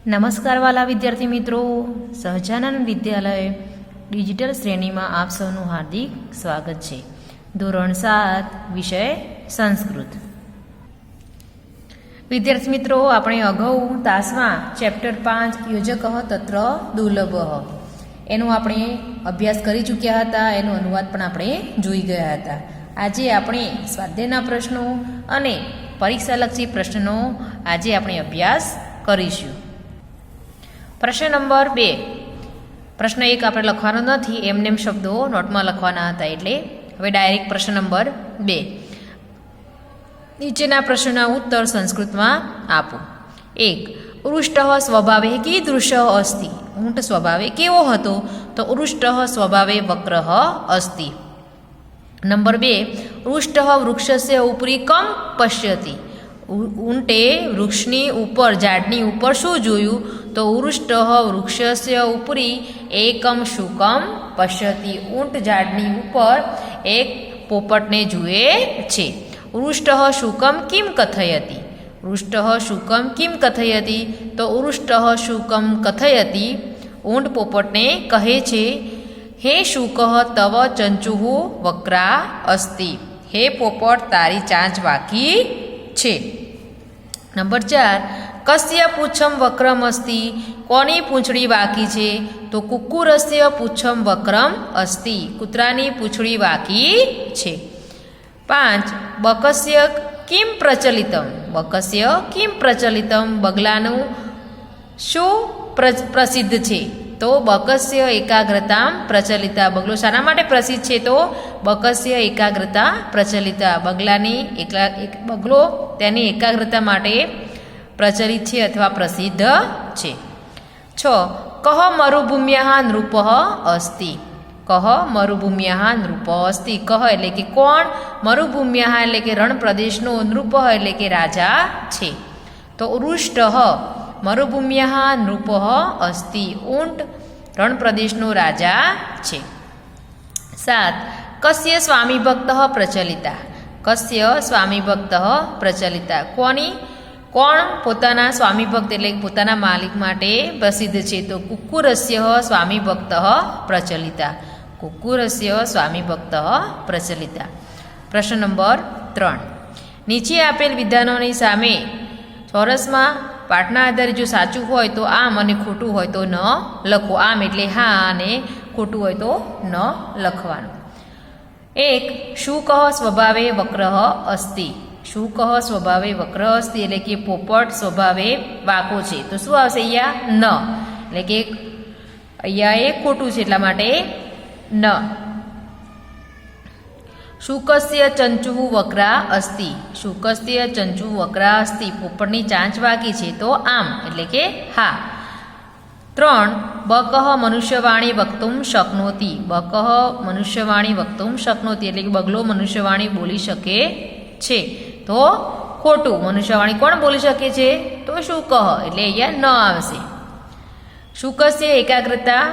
નમસ્કાર વાલા વિદ્યાર્થી મિત્રો, સહજાનંદ વિદ્યાલય ડિજિટલ શ્રેણીમાં આપ સૌનું હાર્દિક સ્વાગત છે. ધોરણ 7 વિષય સંસ્કૃત. વિદ્યાર્થી મિત્રો, આપણે અગાઉ તાસમાં ચેપ્ટર 5 યોજક તત્ર દુર્લભ એનો આપણે અભ્યાસ કરી ચૂક્યા હતા. એનો અનુવાદ પણ આપણે જોઈ ગયા હતા. આજે આપણે સ્વાધ્યાયના પ્રશ્નો અને પરીક્ષાલક્ષી પ્રશ્નનો આજે આપણે અભ્યાસ કરીશું. પ્રશ્ન નંબર 2. પ્રશ્ન 1 આપણે લખવાનો નથી, એમને શબ્દો નોટમાં લખવાના હતા. એટલે હવે ડાયરેક્ટ પ્રશ્ન નંબર 2. નીચેના પ્રશ્નના ઉત્તર સંસ્કૃતમાં આપો. 1. ઉરુષ્ટ સ્વભાવે કીદૃશ અસ્તિ. ઊંટ સ્વભાવે કેવો હતો? તો ઉરુષ્ટ સ્વભાવે વક્ર અસ્તિ. નંબર 2. ઉરુષ્ટ વૃક્ષસ્ય ઉપરી કમ પશ્યતિ. ઊંટે વૃક્ષની ઉપર, ઝાડની ઉપર શું જોયું? તો ઉરુષ્ટ વૃક્ષસ્ય ઉપરી એકમ શુકમ પશ્યતિ. ઊંટ ઝાડની ઉપર એક પોપટને જુએ છે. ઉરુષ્ટ શુકમ કિમ કથયતિ. ઉરુષ્ટ શુકમ કિમ કથયતિ. તો ઉરુષ્ટ શુકમ કથયતિ. ઊંટ પોપટને કહે છે, હે શુક તવ ચંચુઃ વક્રા અસ્તિ. હે પોપટ, તારી ચાંચ વાકી છે. નંબર 4. કસ્ય પૂછમ વક્રમ અસ્તિ. કોની પૂંછડી વાકી છે? તો કુક્કુરસ્ય પૂછમ વક્રમ અસ્તિ. કૂતરાની પૂંછડી વાકી છે. 5. બકસ્ય કિમ પ્રચલિતમ. બકસ્ય કિમ પ્રચલિતમ. બગલાનું શું પ્રસિદ્ધ છે? તો બકસ્ય એકાગ્રતા પ્રચલિતા. બગલો શાના માટે પ્રસિદ્ધ છે? તો બકસ્ય એકાગ્રતા પ્રચલિતા. બગલો તેની એકાગ્રતા માટે પ્રચલિત છે અથવા પ્રસિદ્ધ છે. 6. કહ મરુભૂમ્યઃ નૃપ અસ્તિ. કહ મરુભૂમ્યઃ નૃપ અસ્તિ. કહ એટલે કે કોણ? મરુભૂમ્યઃ એટલે કે રણ પ્રદેશનો, નૃપ એટલે કે રાજા છે. તો ઉરુષ્ટ મરુભૂમ્યઃ નૃપ અસ્તિ. ઊંટ રણ પ્રદેશનો રાજા છે. 7. કસ્ય સ્વામી ભક્ત પ્રચલિતા. કસ્ય સ્વામી ભક્ત પ્રચલિતા. કોણ પોતાના સ્વામી ભક્ત એટલે પોતાના માલિક માટે પ્રસિદ્ધ છે? તો કુક્કુરસ્ય સ્વામી ભક્ત પ્રચલિતા. કુક્કુરસ્ય સ્વામી ભક્ત પ્રચલિતા. પ્રશ્ન નંબર 3. નીચે આપેલ વિધાનોની સામે ચોરસમાં પાઠના આધારે જો સાચું હોય તો આમ અને ખોટું હોય તો ન લખો. આમ એટલે હા અને ખોટું હોય તો ન લખવાનું. 1. શુક સ્વભાવે વક્ર અસ્તિ. શુક સ્વભાવે વક્ર અસ્તિ એટલે કે પોપટ સ્વભાવે વાંકો છે. તો શું આવશે અહીંયા? ન. એટલે કે અહીંયા એ ખોટું છે, એટલા માટે ન. શુકસ્ય ચંચુ વક્રા અસ્તિ. શુકસ્ય ચંચુ વક્રા અસ્તિ. પોપટની ચાંચ વાકી છે, તો આમ એટલે કે હા. 3. બકઃ મનુષ્યવાણી વક્તુમ શક્નોતિ. બકઃ મનુષ્યવાણી વક્તુમ શક્નોતિ એટલે કે બગલો મનુષ્યવાણી બોલી શકે છે, તો ખોટું. મનુષ્યવાણી કોણ બોલી શકે છે? તો શુક એટલે અહીંયા ન આવશે. શુકસ્ય એકાગ્રતા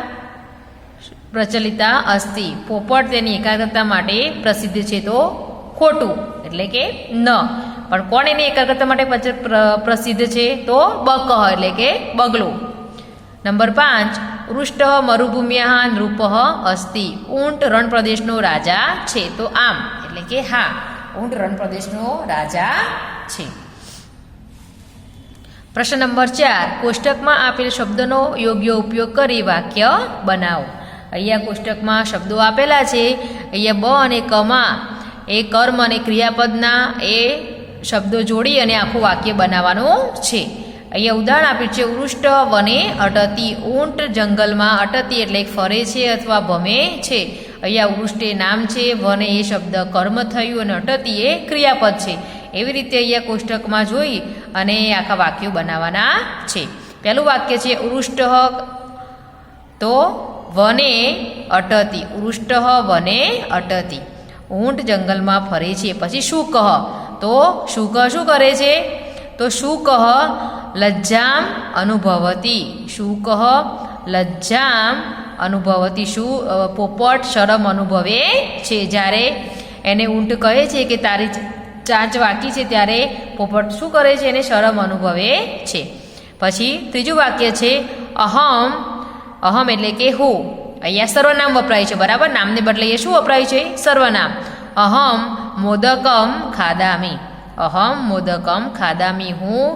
પ્રચલિતા અસ્તિ. પોપટ તેની એકાગ્રતા માટે પ્રસિદ્ધ છે, તો ખોટું એટલે કે ન. પણ કોણ એની એકાગ્રતા માટે પ્રસિદ્ધ છે? તો બકઃ એટલે કે બગલો. નંબર 5. ઉરુષ્ટ મરુભૂમ્યઃ નૃપ અસ્તિ. ઊંટ રણ પ્રદેશનો રાજા છે, તો આમ એટલે કે હા. ઊંટ રણ પ્રદેશનો રાજા છે. પ્રશ્ન નંબર 4. કોષ્ટકમાં આપેલ શબ્દનો યોગ્ય ઉપયોગ કરી વાક્ય બનાવો. અહીંયા કોષ્ટકમાં શબ્દો આપેલા છે. અહીંયા બ અને કમાં એ કર્મ અને ક્રિયાપદના એ શબ્દો જોડી અને આખું વાક્ય બનાવવાનું છે. અહીંયા ઉદાહરણ આપ્યું છે. ઉરુષ્ટ વને અટતી. ઊંટ જંગલમાં અટતી એટલે ફરે છે અથવા ભમે છે. અહીંયા ઉરુષ્ટે નામ છે, વને એ શબ્દ કર્મ થયું અને અટતી એ ક્રિયાપદ છે. એવી રીતે અહીંયા કોષ્ટકમાં જોઈ અને આખા વાક્યો બનાવવાના છે. પહેલું વાક્ય છે ઉરુષ્ટ તો વને અટતી. ઉરુષ્ટ વને અટતી. ઊંટ જંગલમાં ફરે છે. પછી શુક તો શુક શું કરે છે? તો શુક લજ્જામ અનુભવતી. શુક લજ્જામ અનુભવતી. પોપટ શરમ અનુભવે છે. જ્યારે એને ઊંટ કહે છે કે તારી ચાંચ વાકી છે, ત્યારે પોપટ શું કરે છે? એને શરમ અનુભવે છે. પછી ત્રીજું વાક્ય છે અહમ. અહમ એટલે કે હું. અહીંયા સર્વનામ વપરાય છે, બરાબર. નામને બદલે એ શું વપરાય છે? સર્વનામ. અહમ મોદકમ ખાદામી. અહમ મોદકમ ખાદામી. હું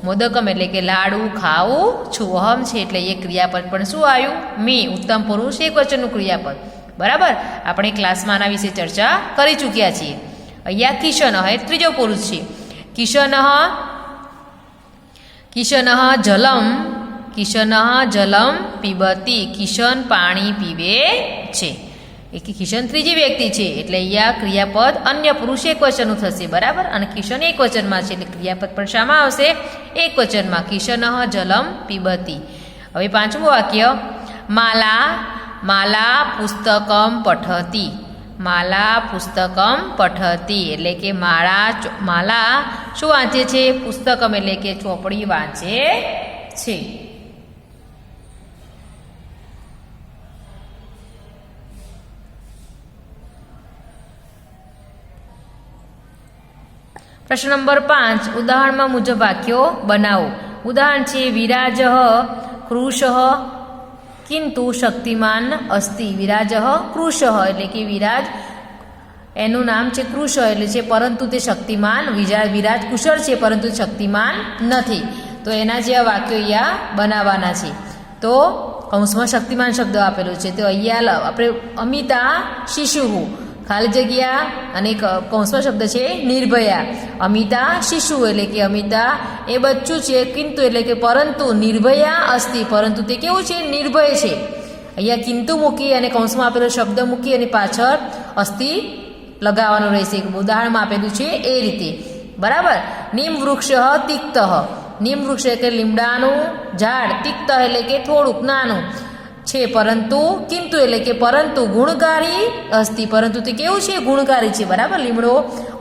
મોદકમ એટલે કે લાડુ ખાઉં છું. અહમ છે એટલે એ ક્રિયાપદ પણ શું આવ્યું? મી. ઉત્તમ પુરુષ એક વચનનું ક્રિયાપદ, બરાબર. આપણે ક્લાસમાં આના વિશે ચર્ચા કરી ચૂક્યા છીએ. અહીંયા કિશન એ ત્રીજો પુરુષ છે. કિશન કિશન જલમ. કિશન જલમ પીબતી. કિશન પાણી પીવે છે. કિશન ત્રીજી વ્યક્તિ છે એટલે અહીંયા ક્રિયાપદ અન્ય પુરુષ એક વચનનું થશે, બરાબર. અને કિશન એક વચનમાં છે એટલે ક્રિયાપદ પણ શામાં આવશે? એક વચનમાં. કિશન જલમ પીબતી. હવે પાંચમું વાક્ય માલા. માલા પુસ્તકમ પઠતી. માલા પુસ્તકમ પઠતી એટલે કે માલા શું વાંચે છે? પુસ્તકમ એટલે કે ચોપડી વાંચે છે. પ્રશ્ન નંબર 5, ઉદાહરણમાં મુજબ વાક્યો બનાવો. ઉદાહરણ છે વિરાજ કૃશ કિંતુ શક્તિમાન અસ્તિ. વિરાજ કૃશ એટલે કે વિરાજ એનું નામ છે કૃશ એટલે છે પરંતુ તે શક્તિમાન. વિરાજ કુશળ છે પરંતુ શક્તિમાન નથી. તો એના જેવા વાક્યો અહીંયા બનાવવાના છે. તો કૌંસમાં શક્તિમાન શબ્દ આપેલો છે તો અહીંયા આપણે અમિતા શિશુ, ખાલી જગ્યા અને કૌંસમાં શબ્દ છે નિર્ભયા. અમિતા શિશુ એટલે કે અમિતા એ બચ્ચું છે. કિંતુ એટલે કે પરંતુ. નિર્ભયા અસ્તિ પરંતુ તે કેવું છે? નિર્ભય છે. અહીંયા કિંતુ મૂકી અને કૌંસમાં આપેલો શબ્દ મૂકી અને પાછળ અસ્તિ લગાવવાનું રહેશે. ઉદાહરણમાં આપેલું છે એ રીતે, બરાબર. નિમ વૃક્ષ તિક્ત. નિમ વૃક્ષ એટલે લીમડાનું ઝાડ. તિક્ત એટલે કે થોડુંક નાનું છે પરંતુ. કિંતુ એટલે કે પરંતુ. ગુણકારી અસ્તિ પરંતુ તે કેવું છે? ગુણકારી છે, બરાબર. લીમડો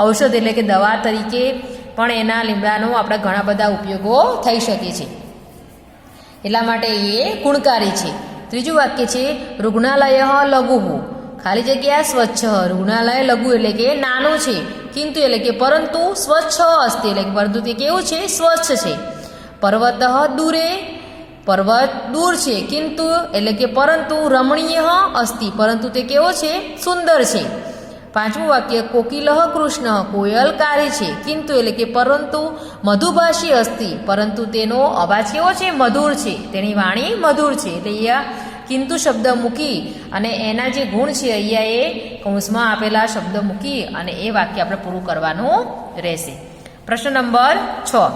ઔષધ એટલે કે દવા તરીકે પણ એના લીમડાનો આપણા ઘણા બધા ઉપયોગો થઈ શકે છે, એટલા માટે એ ગુણકારી છે. ત્રીજું વાક્ય છે રુગ્ણાલય લઘુ. ખાલી જગ્યા સ્વચ્છ. રુગ્ણાલય લઘુ એટલે કે નાનું છે. કિંતુ એટલે કે પરંતુ. સ્વચ્છ અસ્તિ એટલે કે પરંતુ તે કેવું છે? સ્વચ્છ છે. પર્વત દૂરે. પર્વત દૂર છે. કિંતુ એટલે કે પરંતુ. રમણીય અસ્તિ પરંતુ તે કેવો છે? સુંદર છે. પાંચમું વાક્ય કોકિલ કૃષ્ણ. કોયલકારી છે. કિંતુ એટલે કે પરંતુ. મધુભાષી અસ્તિ પરંતુ તેનો અવાજ કેવો છે? મધુર છે. તેની વાણી મધુર છે. એટલે અહીંયા કિંતુ શબ્દ મૂકી અને એના જે ગુણ છે અહીંયા એ કૌંસમાં આપેલા શબ્દ મૂકી અને એ વાક્ય આપણે પૂરું કરવાનું રહેશે. પ્રશ્ન નંબર 6,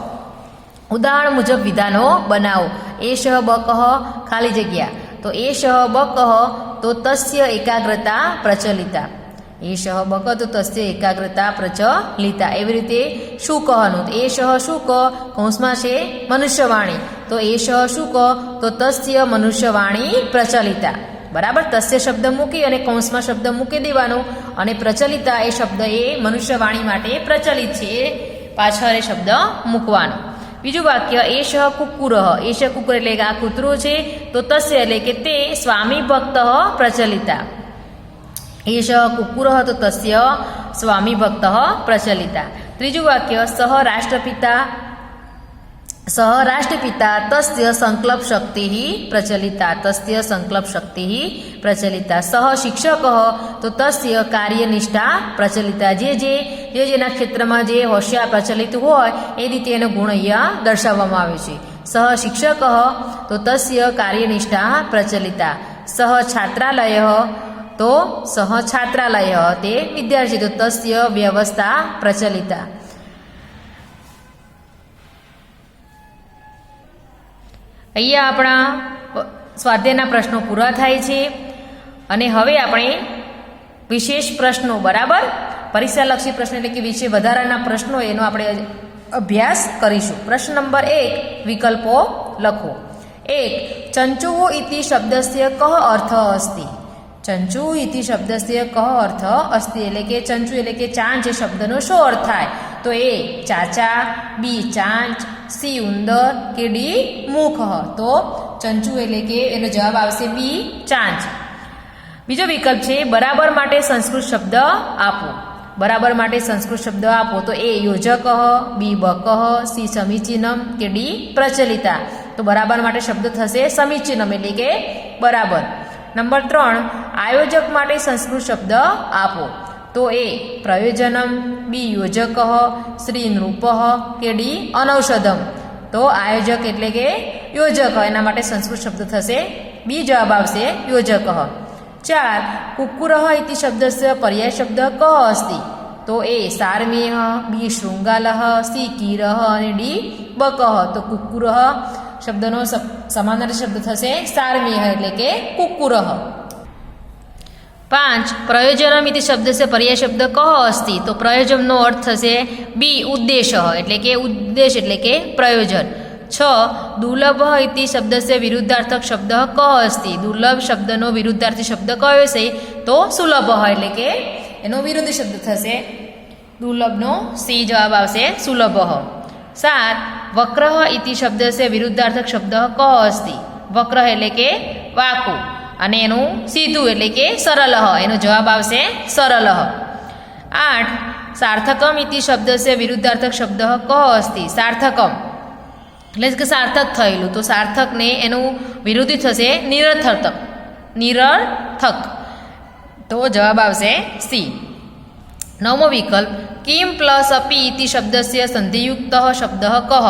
ઉદાહરણ મુજબ વિધાનો બનાવો. એષ બકઃ ખાલી જગ્યા. તો એષ બકઃ તો તસ્ય એકાગ્રતા પ્રચલિતા. એષ બક તો તસ્ય એકાગ્રતા પ્રચલિતા. એવી રીતે શુક નું એષ શુક કૌંસમાં છે મનુષ્યવાણી. તો એષ શુક તો તસ્ય મનુષ્યવાણી પ્રચલિતા, બરાબર. તસ્ય શબ્દ મૂકી અને કૌંસમાં શબ્દ મૂકી દેવાનો અને પ્રચલિતા એ શબ્દ એ મનુષ્યવાણી માટે પ્રચલિત છે એ પાછળ એ શબ્દ મૂકવાનો. બીજું વાક્ય એષ કુક્કુર. એષ કુક્કુર એટલે કે આ કૂતરું છે. તો તસ્ય એટલે કે તે સ્વામી ભક્ત પ્રચલિતા. એષ કુક્કુર તો તસ્ય સ્વામી ભક્ત પ્રચલિતા. ત્રીજું વાક્ય સહ રાષ્ટ્રપિતા તસ્ય સંકલ્પ શક્તિ પ્રચલિતા. તસ્ય સંકલ્પ શક્તિ પ્રચલિતા. સહ શિક્ષક તો તસ્ય કાર્યનિષ્ઠા પ્રચલિતા. જેના ક્ષેત્રમાં જે હોશિયાર પ્રચલિત હોય એ રીતે એનો ગુણ અહીંયા દર્શાવવામાં આવે છે. સહ શિક્ષક તો તસ્ય કાર્યનિષ્ઠા પ્રચલિતા. સહ છાત્રાલય તો સહ છાત્રાલય તે વિદ્યાર્થી તો તસ્ય વ્યવસ્થા પ્રચલિતા. અહીંયા આપણા સ્વાધ્યાયના પ્રશ્નો પૂરા થાય છે અને હવે આપણે વિશેષ પ્રશ્નો, બરાબર, પરીક્ષાલક્ષી પ્રશ્ન એટલે કે વિશે વધારાના પ્રશ્નો એનો આપણે અભ્યાસ કરીશું. પ્રશ્ન નંબર 1, વિકલ્પો લખો. 1, ચંચુ ઇતિ શબ્દસ્ય કહ અર્થ અસ્તિ. ચંચુ ઇતિ શબ્દસ્ય કહ અર્થ અસ્તિ એટલે કે ચંચુ એટલે કે ચાંચ એ શબ્દનો શું અર્થ થાય? તો એ ચાચા, બી ચાંચ, સી ઉંદર કે ડી મુખ. તો ચંચુ એટલે કે એનો જવાબ આવશે બી ચાંચ. બીજો વિકલ્પ છે બરાબર માટે સંસ્કૃત શબ્દ આપો. બરાબર માટે સંસ્કૃત શબ્દ આપો તો એ યોજક, બી બક, સી સમીચીનમ કે ડી પ્રચલિતા. તો બરાબર માટે શબ્દ થશે સમીચીનમ એટલે કે બરાબર. નંબર 3, આયોજક માટે સંસ્કૃત શબ્દ આપો તો એ પ્રયોજનમ, બી યોજક, શ્રી નૃપ કે ડી અનૌષધમ. તો આયોજક એટલે કે યોજક, એના માટે સંસ્કૃત શબ્દ થશે બી જવાબ આવશે યોજક. 4, કુક્કુરઃ ઇતિ શબ્દસ્ય પર્યાય શબ્દ કઃ અસ્તિ તો એ સારમેય, બી શૃંગાલઃ, સી કીરઃ અને ડી બકઃ. તો કુક્કુરઃ શબ્દનો સમાનાર્થી શબ્દ થશે સારમેય એટલે કે કુક્કુરઃ. 5, પ્રયોજનમ ઇતિ શબ્દસ્ય પર્યાય શબ્દ કઃ અસ્તિ તો પ્રયોજનનો અર્થ થશે બી ઉદ્દેશ એટલે કે ઉદ્દેશ એટલે કે પ્રયોજન. 6, દુર્લભ ઇતિ શબ્દસ્ય વિરુદ્ધાર્થક શબ્દ કઃ અસ્તિ દુર્લભ શબ્દનો વિરુદ્ધાર્થી શબ્દ કયો છે તો સુલભ એટલે કે એનો વિરુદ્ધ શબ્દ થશે દુર્લભનો સી જવાબ આવશે સુલભ. 7, વક્રઃ ઇતિ શબ્દસ્ય વિરુદ્ધાર્થક શબ્દ કઃ અસ્તિ વક્ર એટલે કે વાકું અને એનું સીધું એટલે કે સરળ, એનો જવાબ આવશે સરળ. 8, સાર્થકમ ઇતિ શબ્દસ્ય વિરુદ્ધાર્થક શબ્દ કઃ અસ્તિ સાર્થકમ એટલે કે સાર્થક થયેલું. તો સાર્થકને એનું વિરોધી થશે નિરર્થક, નિરર્થક. તો જવાબ આવશે સી. 9મો વિકલ્પ, કિમ પ્લસ અપી ઇતિ શબ્દસ્ય સંધિયુક્ત શબ્દ કઃ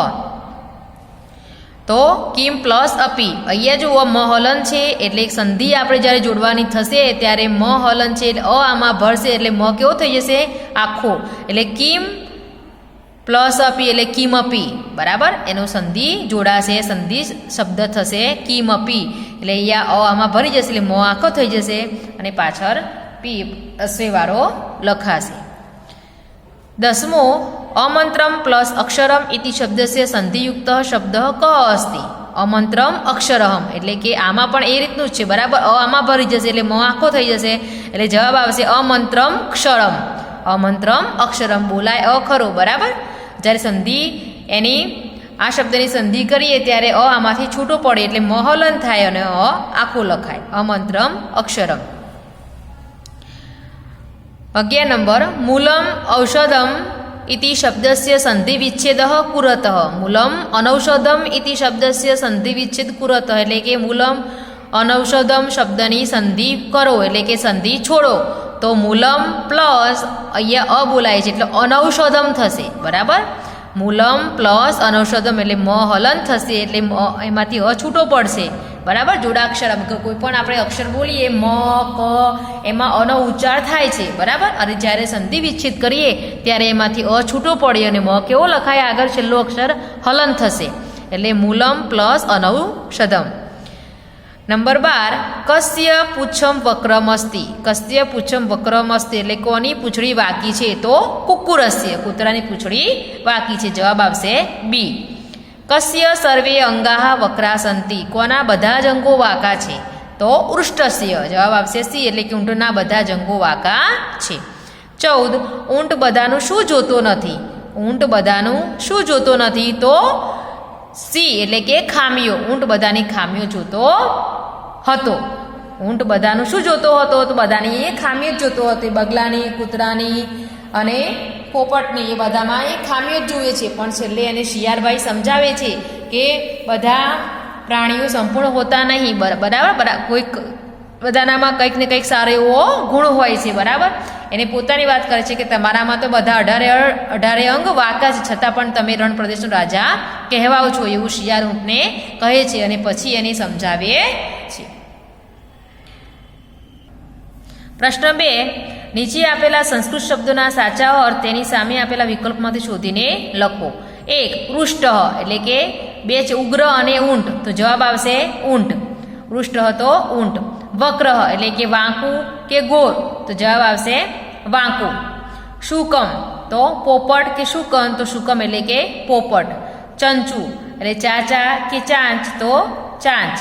તો કિમ પ્લસ અપી. અહીંયા જુઓ મ હલન છે એટલે સંધિ આપણે જ્યારે જોડવાની થશે ત્યારે મ હલન છે એટલે અ આમાં ભરશે એટલે મ કેવો થઈ જશે આખો એટલે કિમ પ્લસ અપી એટલે કિમપી બરાબર. એનું સંધિ જોડાશે, સંધિ શબ્દ થશે કિમપી એટલે અહીંયા અ આમાં ભરી જશે એટલે મ આખો થઈ જશે અને પાછળ પી અશ્વવાળો લખાશે. 10મો, અમંત્રમ પ્લસ અક્ષરમ ઇતિ શબ્દસ્ય સંધિયુક્ત શબ્દ કઃ અસ્તિ અમંત્રમ અક્ષરહમ એટલે કે આમાં પણ એ રીતનું જ છે બરાબર. અ આમાં ભરી જશે એટલે મ આખો થઈ જશે એટલે જવાબ આવશે અમંત્રમ ક્ષરમ. અમંત્રમ અક્ષરમ બોલાય અ ખરો બરાબર. જ્યારે સંધિ એની આ શબ્દની સંધિ કરીએ ત્યારે અ આમાંથી છૂટો પડે એટલે મહલન થાય અને અ આખો લખાય અમંત્રમ અક્ષરમ. 11 નંબર, મૂલમ ઔષધમ ઇતિ શબ્દસ્ય સંધિ વિચ્છેદ કુરતઃ મૂલમ અનૌષધમ ઇતિ શબ્દસ્ય સંધિ વિચ્છેદ કુરતઃ એટલે કે મૂલમ અનૌષધમ શબ્દની સંધિ કરો એટલે કે સંધિ છોડો. તો મૂલમ પ્લસ અહીંયા અ બોલાય છે એટલે અનૌષધમ થશે બરાબર. મૂલમ પ્લસ અનૌષધમ એટલે મ હલન થશે એટલે એમાંથી અ છૂટો પડશે બરાબર. જોડાક્ષર કોઈ પણ આપણે અક્ષર બોલીએ મ ક એમાં અનો ઉચ્ચાર થાય છે બરાબર. અને જ્યારે સંધિ વિચ્છેદ કરીએ ત્યારે એમાંથી અ છૂટો પડે અને મ કેવો લખાય આગળ છેલ્લો અક્ષર હલન થશે એટલે મૂલમ પ્લસ અનૌષધમ. નંબર 12, કસ્ય પૂછમ વક્રમ અસ્તિ કસ્ય પૂછમ વક્રમ અસ્તિ એટલે કોની પૂંછડી વાકી છે તો કુક્કુરસ્ય કૂતરાની પૂંછડી વાકી છે. જવાબ આવશે બી. કસ્ય સર્વે અંગાહ વક્રા સંતિ કોના બધા જ અંગો વાંકા છે તો ઉષ્ટસ્ય. જવાબ આવશે સી એટલે કે ઊંટના બધા જ અંગો વાંકા છે. 14, ઊંટ બધાનું શું જોતો નથી ઊંટ બધાનું શું જોતો નથી તો સી એટલે કે ખામીઓ. ઊંટ બધાની ખામીઓ જોતો હતો. ઊંટ બધાનું શું જોતો હતો તો બધાની એ ખામીઓ જ જોતો હતો. બગલાની, કૂતરાની અને પોપટની એ બધામાં એ ખામીઓ જ જોઈએ છે. પણ છેલ્લે એને શિયાળભાઈ સમજાવે છે કે બધા પ્રાણીઓ સંપૂર્ણ હોતા નહીં બરાબર. કોઈક બધાનામાં કંઈક ને કંઈક સારો એવો ગુણ હોય છે બરાબર. એને પોતાની વાત કરે છે કે તમારામાં તો બધા 18 અંગ વાંકા છે છતાં પણ તમે રણ પ્રદેશનો રાજા કહેવાઓ છો એવું શિયાળ ઊંટને કહે છે અને પછી એને સમજાવે છે. પ્રશ્ન 2, નીચે આપેલા સંસ્કૃત શબ્દોના સાચા અર્થ તેની સામે આપેલા વિકલ્પમાંથી શોધીને લખો. 1, પૃષ્ઠ એટલે કે બે છે ઉગ્ર અને ઊંટ તો જવાબ આવશે ઊંટ. પૃષ્ઠ હતો ઊંટ. વક્ર એટલે કે વાંકું કે ગોળ તો જવાબ આવશે વાંકું. શુકમ તો પોપટ કે શુકન તો શુકમ એટલે કે પોપટ. ચંચુ એટલે ચાચા કે ચાંચ તો ચાંચ.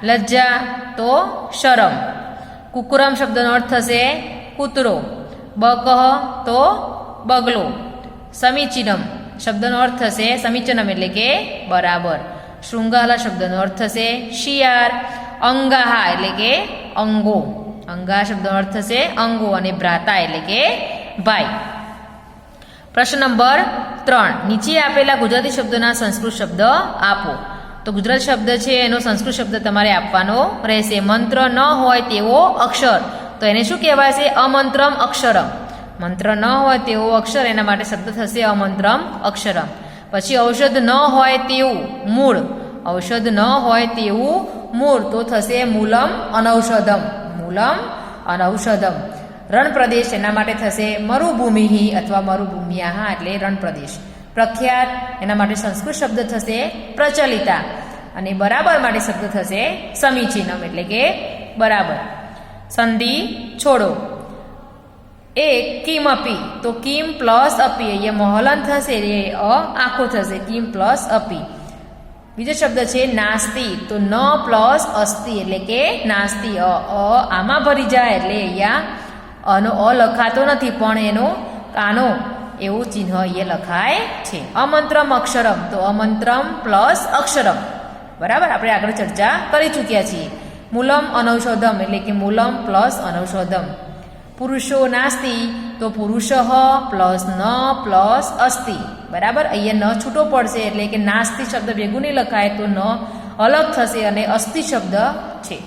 લજ્જા તો શરમ. કુકુરમ શબ્દનો અર્થ થશે કૂતરો. બકહ તો બગલો. સમીચીનમ શબ્દનો અર્થ થશે સમીચનમ એટલે કે બરાબર. શૃંગાલા શબ્દનો અર્થ થશે શિયાળ. અંગાહા એટલે કે અંગો. અંગા શબ્દનો અર્થ થશે અંગો અને ભ્રાતા એટલે કે ભાઈ. પ્રશ્ન નંબર 3, નીચે આપેલા ગુજરાતી શબ્દોના સંસ્કૃત શબ્દ આપો. તો ગુજરાતી શબ્દ છે એનો સંસ્કૃત શબ્દ તમારે આપવાનો રહેશે. મંત્ર ન હોય તેવો અક્ષર, તો એને શું કહેવાશે? અમંત્રમ અક્ષરમ. મંત્ર ન હોય તેવો અક્ષર, એના માટે શબ્દ થશે અમંત્રમ અક્ષરમ. પછી ઔષધ ન હોય તેવું મૂળ, ઔષધ ન હોય તેવું મૂળ, તો થશે મૂલમ અનૌષધમ. મૂલમ અનૌષધમ. રણ પ્રદેશ, એના માટે થશે મરુભૂમિ અથવા મરુભૂમિયા, એટલે રણ પ્રદેશ. પ્રખ્યાત, એના માટે સંસ્કૃત શબ્દ થશે પ્રચલિતા. અને બરાબર માટે શબ્દ થશે સમીચીનમ, એટલે કે બરાબર. સંધિ છોડો. એક કિમપી, તો કિમ પ્લસ અપી, અહીંયા મોહલન થશે, એ આખો થશે, કિમ પ્લસ અપી. બીજો શબ્દ છે નાસ્તિ, તો ન પ્લસ અસ્તિ, એટલે કે નાસ્તિ. આમાં ભરી જાય એટલે અહીંયા અનો અ લખાતો નથી, પણ એનો કાનો એવું ચિહ્ન અહીંયા લખાય છે. અમંત્રમ અક્ષરમ, તો અમંત્રમ પ્લસ અક્ષરમ. બરાબર, આપણે આગળ ચર્ચા કરી ચૂક્યા છીએ. મૂલમ અનૌષધમ, એટલે કે મૂલમ પ્લસ અનૌષધમ. પુરુષો નાસ્તિ, તો પુરુષ પ્લસ ન પ્લસ અસ્તિ. બરાબર, અહીંયા ન છૂટો પડશે, એટલે કે નાસ્તિ શબ્દ ભેગું નહીં લખાય, તો ન અલગ થશે અને અસ્તિ શબ્દ છે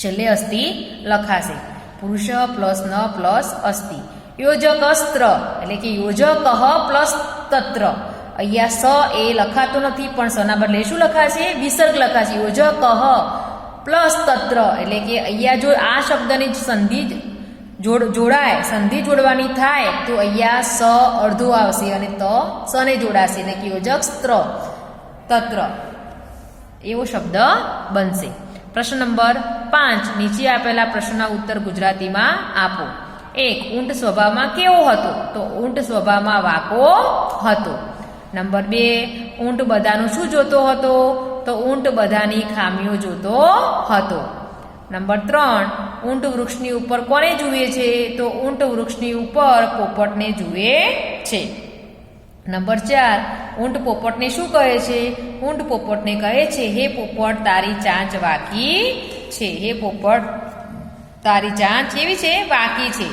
છેલ્લે અસ્તિ લખાશે. પુરુષ પ્લસ ન પ્લસ અસ્તિ. યોજક અસ્ત્ર, એટલે કે યોજક પ્લસ તત્ર. અહીંયા સ એ લખાતો નથી, પણ સના બદલે શું લખાશે? વિસર્ગ લખાશે. યોજક પ્લસ તત્ર, એટલે કે અહીંયા જો આ શબ્દની સંધિ જોડાય, સંધિ જોડવાની થાય, તો અહીંયા સ અડધો આવશે અને ત સને જોડાશે, એટલે કે યોજક સ્ત્ર તત્ર એવો શબ્દ બનશે. પ્રશ્ન નંબર 5, નીચે આપેલા પ્રશ્નના ઉત્તર ગુજરાતીમાં આપો. 1, ઊંટ સ્વભાવમાં કેવો હતો? તો ઊંટ સ્વભાવમાં વાકો હતો. નંબર 2, ઊંટ બધાનું શું જોતો હતો? તો ઊંટ બધાની ખામીઓ જોતો હતો. નંબર 3, ઊંટ વૃક્ષની ઉપર કોને જુએ છે? તો ઊંટ વૃક્ષની ઉપર પોપટને જુએ છે. નંબર 4, ઊંટ પોપટને શું કહે છે? ઊંટ પોપટને કહે છે, હે પોપટ તારી ચાંચ વાકી છે. હે પોપટ તારી ચાંચ કેવી છે? વાકી છે.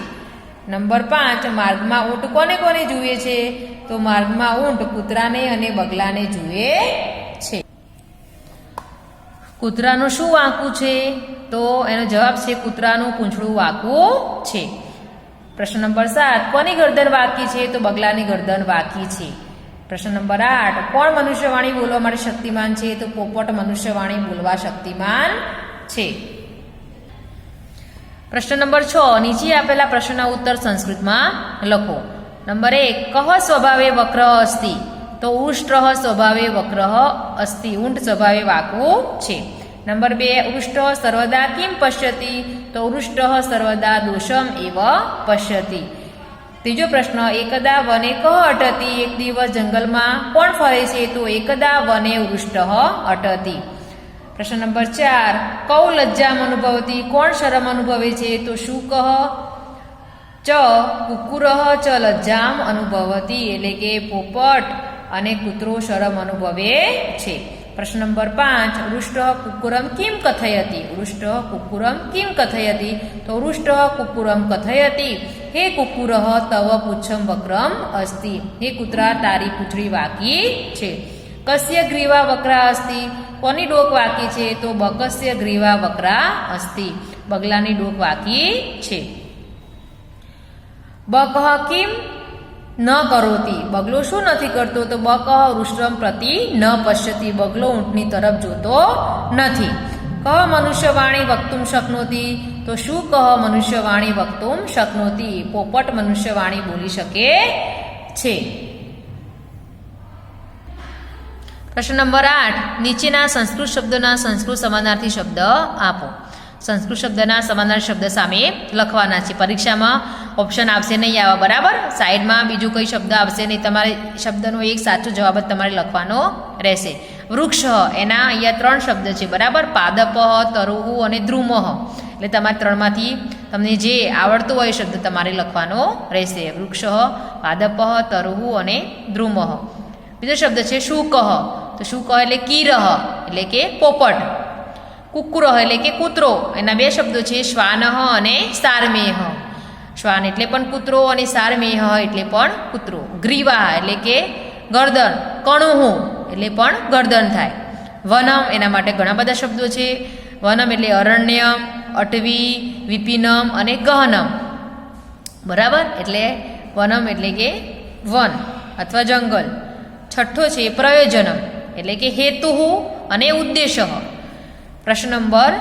નંબર 5, માર્ગમાં ઊંટ કોને કોને જુએ છે? તો માર્ગમાં ઊંટ કૂતરાને અને બગલાને જુએ છે. કૂતરાનું શું વાંકું છે? તો એનો જવાબ છે કૂતરાનું પૂંછડું વાંકું છે. પ્રશ્ન નંબર 7, કોની ગરદન વાંકી છે? તો બગલાની ગરદન વાંકી છે. પ્રશ્ન નંબર 8, કોણ મનુષ્યવાણી બોલવા માટે શક્તિમાન છે? તો પોપટ મનુષ્યવાણી બોલવા શક્તિમાન છે. પ્રશ્ન નંબર 6, નીચે આપેલા પ્રશ્નના ઉત્તર સંસ્કૃતમાં લખો. નંબર 1, કહ સ્વભાવે વક્ર અસ્તિ, તો ઉષ્ટ સ્વભાવે વક્ર અસ્તિ. ઊંટ સ્વભાવે વાંકું છે. નંબર 2, ઉષ્ટ સર્વદા કિમ પશ્યતિ, તો ઉષ્ટ સર્વદા દોષમ એવ પશ્યતિ. ત્રીજો પ્રશ્ન, એકદા વને કહ અટતી, એક દિવસ જંગલમાં કોણ ફરે છે? તો એકદા વને ઉષ્ટ અટતી. પ્રશ્ન નંબર 4, કૌ લજ્જામ અનુભવતી, કોણ શરમ અનુભવે છે? તો શુક ચ કુકુર ચ લજ્જામ અનુભવતી, એટલે કે પોપટ અને કૂતરો શરમ અનુભવે છે. પ્રશ્ન નંબર 5, વૃષ્ટ કુકુરમ કિમ કથયતી, વૃષ્ટ કુકુરમ કિમ કથયતી, તો વૃષ્ટ કુકુરમ કથયતી, હે કુકુર તવ પુચ્છમ વક્રમ અસ્તિ, હે કૂતરા તારી પૂંછડી વાકી છે. કસ્ય ગ્રીવા વક્રા અસ્તિ, કોની ડોક વાકી છે? તો બકસ્ય ગ્રીવા વક્રા અસ્તિ, બગલાની ડોક વાકી છે. બકહ કિમ ન કરોતી, બગલો શું નથી કરતો? તો બકહ વૃષ્ટમ પ્રતિ ન પશ્યતિ, બગલો ઊંટની તરફ જોતો નથી. કહ મનુષ્યવાણી વક્તુમ શક્નોતી, તો શું કહ મનુષ્યવાણી વક્તુમ શક્નોતી, પોપટ મનુષ્યવાણી બોલી શકે છે. પ્રશ્ન નંબર 8, નીચેના સંસ્કૃત શબ્દોના સંસ્કૃત સમાનાર્થી શબ્દ આપો. સંસ્કૃત શબ્દના સમાનાર્થી શબ્દ સામે લખવાના છે. પરીક્ષામાં ઓપ્શન આવશે નહીં આવા, બરાબર. સાઈડમાં બીજું કોઈ શબ્દ આવશે નહીં, તમારે શબ્દનો એક સાચો જવાબ જ તમારે લખવાનો રહેશે. વૃક્ષ, એના અહીંયા 3 શબ્દ છે, બરાબર. પાદપ, તરુહુ અને દ્રુમહ, એટલે તમારે 3માંથી તમને જે આવડતો હોય એ શબ્દ તમારે લખવાનો રહેશે. વૃક્ષ, પાદપ, તરુહુ અને દ્રુમહ. બીજો શબ્દ છે શુકહ, તો શુકહ એટલે કીરહ, એટલે કે પોપટ. કુકુરહ એટલે કે કૂતરો, એના 2 શબ્દો છે શ્વાનહ અને સારમેહ. શ્વાન એટલે પણ કૂતરો અને સારમેહ એટલે પણ કૂતરો. ગ્રીવા એટલે કે ગરદન. કણુહુ એટલે પણ ગરદન થાય. વનમ એના માટે ઘણા બધા શબ્દો છે. વનમ એટલે અરણ્યમ, અટવી, વિપિનમ અને ગહનમ. બરાબર, એટલે વનમ એટલે કે વન અથવા જંગલ. છઠ્ઠો છે પ્રયોજનમ એટલે કે હેતુ અને ઉદ્દેશ. પ્રશ્ન નંબર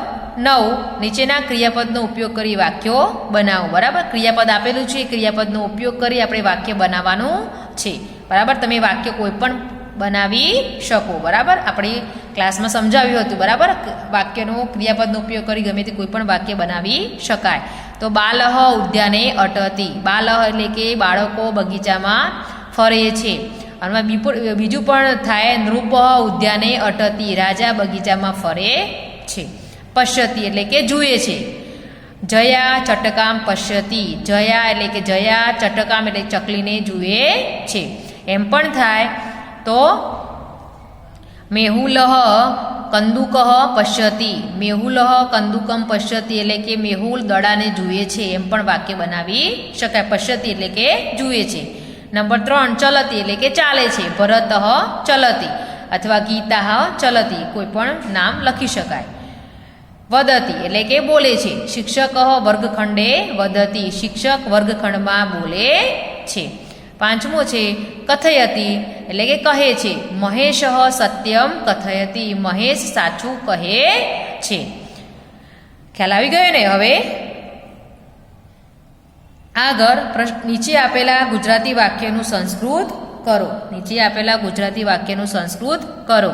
9, નીચેના ક્રિયાપદનો ઉપયોગ કરી વાક્યો બનાવો. બરાબર, ક્રિયાપદ આપેલું છે, ક્રિયાપદનો ઉપયોગ કરી આપણે વાક્ય બનાવવાનું છે. બરાબર, તમે વાક્ય કોઈ પણ બનાવી શકો. બરાબર, આપણે ક્લાસમાં સમજાવ્યું હતું. બરાબર, વાક્યનો ક્રિયાપદનો ઉપયોગ કરી ગમે તે કોઈ પણ વાક્ય બનાવી શકાય. તો બાલહ ઉદ્યાને અટતી. બાલહ એટલે કે બાળકો બગીચામાં ફરે છે. અને બીજું પણ થાય નૃપ ઉદ્યાને અટતી. રાજા બગીચામાં ફરે છે. પશ્યતિ એટલે કે જુએ છે. જયા ચટકામ પશ્યતિ. જયા એટલે કે જયા ચટકામ એટલે ચકલીને જુએ છે. એમ પણ થાય તો મેહુલહ કંદુકઃ પશ્યતિ. મેહુલહ કંદુકમ પશ્યતિ એટલે કે મેહુલ દડાને જુએ છે. એમ પણ વાક્ય બનાવી શકાય. પશ્યતિ એટલે કે જુએ છે. નંબર 3, ચલતી એટલે કે ચાલે છે. ભરતઃ ચલતી અથવા ગીતા ચલતી, કોઈ પણ નામ લખી શકાય. વદતી એટલે કે બોલે છે. શિક્ષક વર્ગખંડે વદતી. શિક્ષક વર્ગખંડમાં બોલે છે. 5મો છે કથયતી એટલે કે કહે છે. મહેશ સત્યમ કથયતી. મહેશ સાચું કહે છે. ખ્યાલ આવી ગયો ને? હવે આગળ નીચે આપેલા ગુજરાતી વાક્યનું સંસ્કૃત કરો. નીચે આપેલા ગુજરાતી વાક્યનું સંસ્કૃત કરો.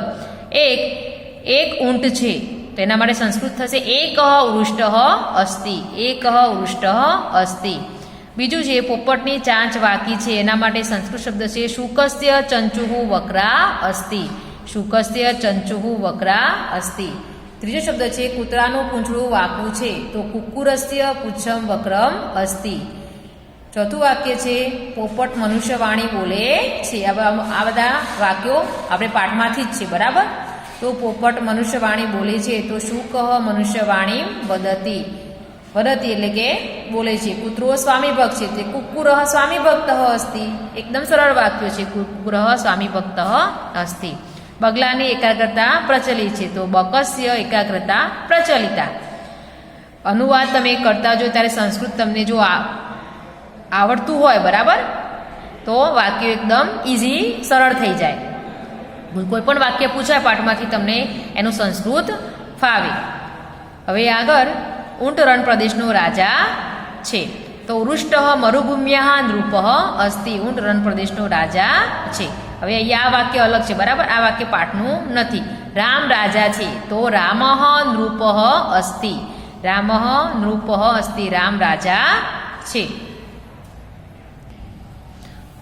એક ઊંટ છે, તેના માટે સંસ્કૃત થશે એક વૃષ્ટ અસ્તિ. એક વૃષ્ટ અસ્તિ. બીજું છે પોપટની ચાંચ વાકી છે, એના માટે સંસ્કૃત શબ્દ છે શુકસ્ય ચંચુહુ વક્રા અસ્તિ. શુકસ્ય ચંચુહુ વક્રા અસ્તિ. ત્રીજો શબ્દ છે કૂતરાનું પૂંછડું વાંકું છે, તો કુક્કુરસ્ય પુચ્છમ વક્રમ અસ્તિ. ચોથું વાક્ય છે પોપટ મનુષ્યવાણી બોલે છે. આ બધા વાક્યો આપણે પાઠમાંથી જ છે. બરાબર, તો પોપટ મનુષ્યવાણી બોલે છે, તો શુક મનુષ્યવાણી વદતી. વદતી એટલે કે બોલે છે. કૂતરો સ્વામી ભક્ત છે, તે કુક્કુર સ્વામી ભક્ત અસ્તિ. એકદમ સરળ વાક્યો છે. કુક્કુર સ્વામી ભક્ત અસ્તિ. બગલાની એકાગ્રતા પ્રચલિત છે, તો બકસ્ય એકાગ્રતા પ્રચલિતા. અનુવાદ તમે કરતા જો ત્યારે સંસ્કૃત તમને જો આવડતું હોય, બરાબર, તો વાક્ય એકદમ ઇઝી સરળ થઈ જાય. કોઈ પણ વાક્ય પૂછાય પાઠમાંથી તમને એનું સંસ્કૃત ફાવે. હવે આગળ ઊંટ રણ પ્રદેશનો રાજા છે, તો વૃષ્ટ મરુભૂમ્યા નૃપ અસ્તિ. ઊંટ રણ પ્રદેશનો રાજા છે. હવે અહીંયા આ વાક્ય અલગ છે. બરાબર, આ વાક્ય પાઠનું નથી. રામ રાજા છે, તો રામ નૃપ અસ્તિ. રામ નૃપ અસ્તિ. રામ રાજા છે.